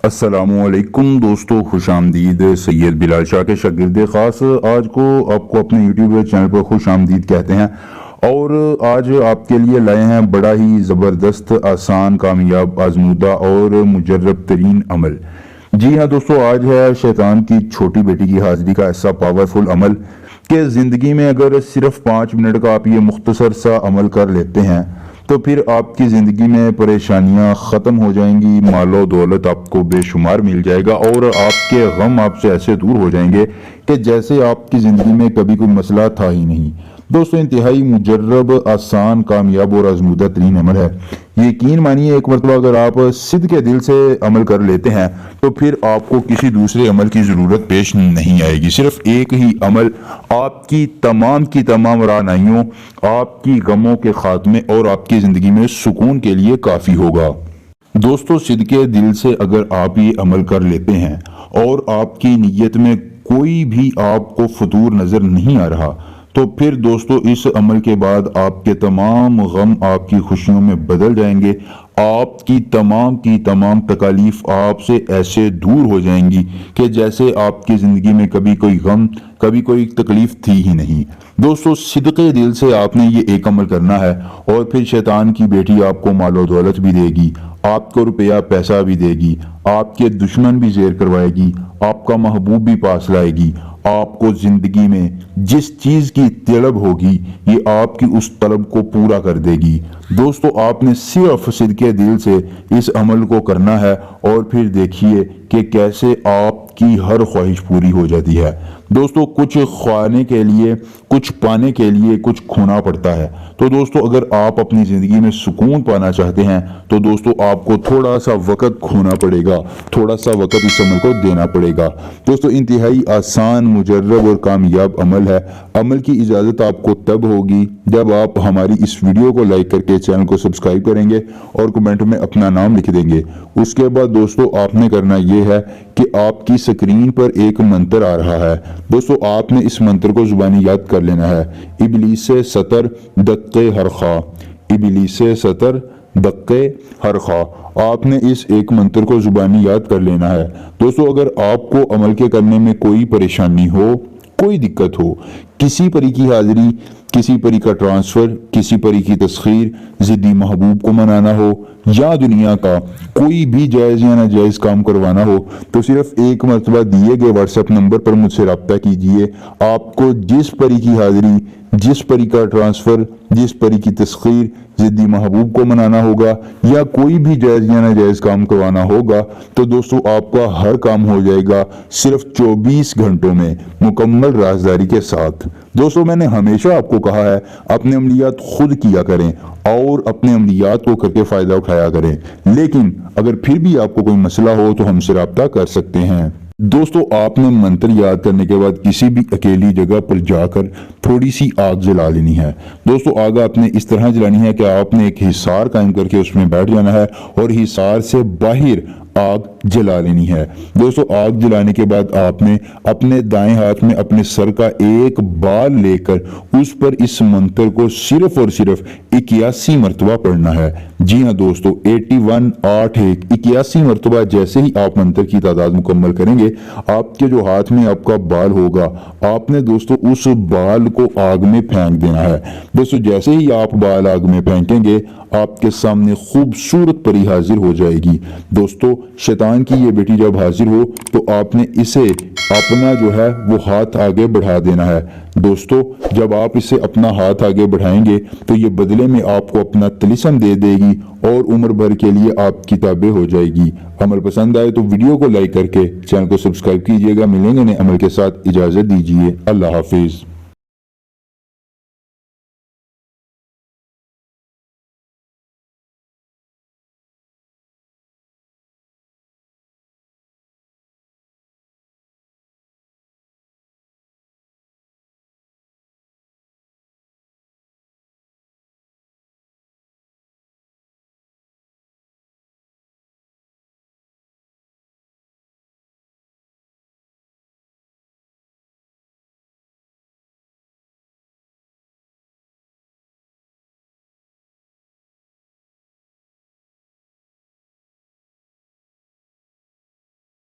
अस्सलामुअलैकुम दोस्तों, खुश आमदीद। सैयद बिलाल शाह के शागिर्द खास आज को आपको अपने यूट्यूब चैनल पर खुश आमदीद कहते हैं और आज आपके लिए लाए हैं बड़ा ही ज़बरदस्त, आसान, कामयाब, आजमूदा और मुजर्रब तरीन अमल। जी हाँ दोस्तों, आज है शैतान की छोटी बेटी की हाजिरी का ऐसा पावरफुल अमल कि ज़िंदगी में अगर सिर्फ 5 मिनट का आप ये मुख्तसर सा अमल कर लेते हैं तो फिर आपकी ज़िंदगी में परेशानियां ख़त्म हो जाएंगी, मालो दौलत आपको बेशुमार मिल जाएगा और आपके गम आपसे ऐसे दूर हो जाएंगे कि जैसे आपकी ज़िंदगी में कभी कोई मसला था ही नहीं। दोस्तों, इंतहाई मुजर्रब, आसान, कामयाब और आजमूदा तरीन अमल है। यकीन मानिए, एक मरतबा अगर आप सिद्ध के दिल से अमल कर लेते हैं तो फिर आपको किसी दूसरे अमल की ज़रूरत पेश नहीं आएगी। सिर्फ एक ही अमल आपकी तमाम राहनुमाइयों, आपकी गमों के खात्मे और आपकी ज़िंदगी में सुकून के लिए काफ़ी होगा। दोस्तों, सिद्ध के दिल से अगर आप ये अमल कर लेते हैं और आपकी नीयत में कोई भी आपको फतूर नज़र नहीं आ रहा तो फिर दोस्तों इस अमल के बाद आपके तमाम गम आपकी खुशियों में बदल जाएंगे। आपकी तमाम तकालीफ आपसे ऐसे दूर हो जाएंगी कि जैसे आपकी ज़िंदगी में कभी कोई गम, कभी कोई तकलीफ थी ही नहीं। दोस्तों, सिद्क़े दिल से आपने ये एक अमल करना है और फिर शैतान की बेटी आपको मालो दौलत भी देगी, आपको रुपया पैसा भी देगी, आपके दुश्मन भी ज़ेर करवाएगी, आपका महबूब भी पास लाएगी। आपको जिंदगी में जिस चीज की तलब होगी ये आपकी उस तलब को पूरा कर देगी। दोस्तों, आपने सिर्फ सिद्क़े दिल से इस अमल को करना है और फिर देखिए कि कैसे आपकी हर ख्वाहिश पूरी हो जाती है। दोस्तों, कुछ ख्वाने के लिए, कुछ पाने के लिए कुछ खोना पड़ता है। तो दोस्तों, अगर आप अपनी ज़िंदगी में सुकून पाना चाहते हैं तो दोस्तों आपको थोड़ा सा वक़्त खोना पड़ेगा, थोड़ा सा वक़्त इस अमल को देना पड़ेगा। दोस्तों, इंतहाई आसान, मुजर्रब और कामयाब अमल है। अमल की इजाज़त आपको तब होगी जब आप हमारी इस वीडियो को लाइक करके चैनल को सब्सक्राइब करेंगे और कमेंट में अपना नाम लिख देंगे। उसके बाद दोस्तों आपने करना ये है कि आपकी स्क्रीन पर एक मंत्र आ रहा है। दोस्तों, आपने इस मंत्र को जुबानी याद कर लेना है। इबलीसे सतर दक्के हर खा, इबलीसे सतर दक्के हर खा। आपने इस एक मंत्र को जुबानी याद कर लेना है। दोस्तों, अगर आपको अमल के करने में कोई परेशानी हो, कोई दिक्कत हो, किसी परी की हाजिरी, किसी परी का ट्रांसफ़र, किसी परी की तस्खीर, ज़िद्दी महबूब को मनाना हो या दुनिया का कोई भी जायज़ या नाजायज़ काम करवाना हो तो सिर्फ एक मरतबा दिए गए व्हाट्सएप नंबर पर मुझसे रब्ता कीजिए। आपको जिस परी की हाजिरी, जिस परी का ट्रांसफ़र, जिस परी की तस्खीर, ज़िद्दी महबूब को मनाना होगा या कोई भी जायज़ या नाजायज़ काम करवाना होगा तो दोस्तों आपका हर काम हो जाएगा सिर्फ 24 घंटों में, मुकम्मल राज़दारी के साथ। दोस्तों, मैंने हमेशा आपको कहा है अपने अमलियात खुद किया करें और अपने अमलियात को करके फ़ायदा उठाया करें, लेकिन अगर फिर भी आपको कोई मसला हो तो हमसे रब्ता कर सकते हैं। दोस्तों, आपने मंत्र याद करने के बाद किसी भी अकेली जगह पर जाकर थोड़ी सी आग जला लेनी है। दोस्तों, आग आपने इस तरह जलानी है कि आपने एक हिसार कायम करके उसमें बैठ जाना है और हिसार से बाहर आग जला लेनी है। दोस्तों, आग जलाने के बाद आपने अपने दाएं हाथ में अपने सर का एक बाल लेकर उस पर इस मंत्र को सिर्फ और सिर्फ 81 मरतबा पढ़ना है। जी हाँ दोस्तों, 81 मरतबा जैसे ही आप मंत्र की तादाद मुकम्मल करेंगे, आपके जो हाथ में आपका बाल होगा, आपने दोस्तों उस बाल को आग में फेंक देना है। दोस्तों, जैसे ही आप बाल आग में फेंकेंगे आपके सामने खूबसूरत परी हाजिर हो जाएगी। दोस्तों, शैतान की ये बेटी जब हाजिर हो तो आपने इसे अपना जो है वो हाथ आगे बढ़ा देना है। दोस्तों, जब आप इसे अपना हाथ आगे बढ़ाएंगे तो ये बदले में आपको अपना तिलिस्म दे देगी और उम्र भर के लिए आपकी ताबे हो जाएगी। अमल पसंद आए तो वीडियो को लाइक करके चैनल को सब्सक्राइब कीजिएगा। मिलेंगे नए अमल के साथ, इजाज़त दीजिए। अल्लाह हाफिज़।